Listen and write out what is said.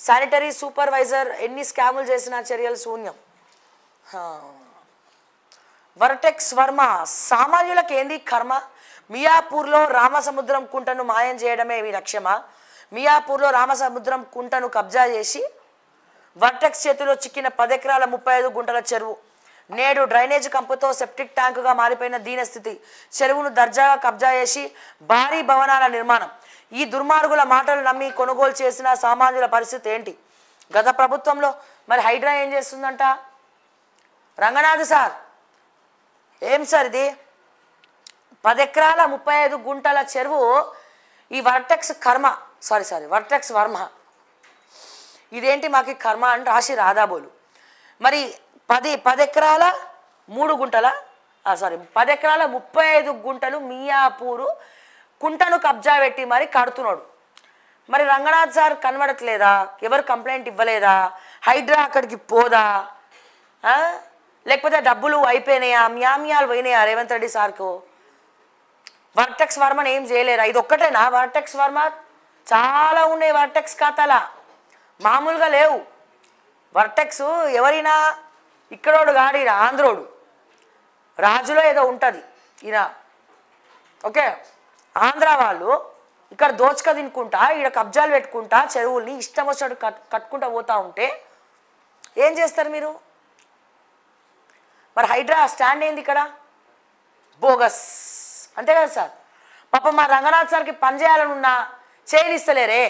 Sanitary supervisor ఎన్ని స్కాములు చేసినా చర్యలు శూన్యం. వర్టెక్స్ వర్మ సామాన్యులకు ఏంది కర్మ? మియాపూర్లో రామసముద్రం కుంటను మాయం చేయడమే మీ లక్ష్యమా? మియాపూర్లో రామసముద్రం కుంటను కబ్జా చేసి వర్టెక్స్ చేతిలో చిక్కిన 10 ఎకరాల 35 గుంటల చెరువు నేడు డ్రైనేజ్ కంపుతో సెప్టిక్ ట్యాంకుగా మారిపోయిన దీనస్థితి. చెరువును దర్జాగా కబ్జా చేసి భారీ భవనాల నిర్మాణం. ఈ దుర్మార్గుల మాటలు నమ్మి కొనుగోలు చేసిన సామాన్యుల పరిస్థితి ఏంటి? గత ప్రభుత్వంలో మరి హైడ్రా ఏం చేస్తుందంట? రంగనాథ్ సార్ ఏం సార్ ఇది? 10 ఎకరాల 35 గుంటల చెరువు ఈ వర్టెక్స్ వర్టెక్స్ వర్మ ఇదేంటి మాకు కర్మ అని రాసి రాధాబోలు. మరి 10 ఎకరాల 3 గుంటల 10 ఎకరాల 35 గుంటలు మియాపూరు కుంటను కబ్జా పెట్టి మరి కడుతున్నాడు. మరి రంగనాథ్ సార్ కనబడట్లేదా? ఎవరు కంప్లైంట్ ఇవ్వలేదా? హైడ్రా అక్కడికి పోదా? లేకపోతే డబ్బులు అయిపోయినాయా? మ్యామ్యాలు పోయినాయా రేవంత్ రెడ్డి సార్కు? వర్టెక్స్ వర్మని ఏం చేయలేరా? ఇది ఒక్కటేనా వర్టెక్స్ వర్మ? చాలా ఉన్నాయి వర్టెక్స్ ఖాతాలా, మామూలుగా లేవు. వర్టెక్స్ ఎవరైనా ఇక్కడోడు కాడు, ఈయన ఆంధ్రోడు, రాజులో ఏదో ఉంటుంది ఈయన. ఓకే, ఆంధ్ర వాళ్ళు ఇక్కడ దోచుక తినుకుంటా, ఈడ కబ్జాలు పెట్టుకుంటా, చెరువుల్ని ఇష్టం వచ్చినట్టు కట్టుకుంటూ పోతూ ఉంటే ఏం చేస్తారు మీరు? మరి హైడ్రా స్టాండ్ ఏంది ఇక్కడ? బోగస్ అంతే కదా సార్. పాప మా రంగనాథ్ సార్కి పని చేయాలని ఉన్నా చేయనిస్తలేరే.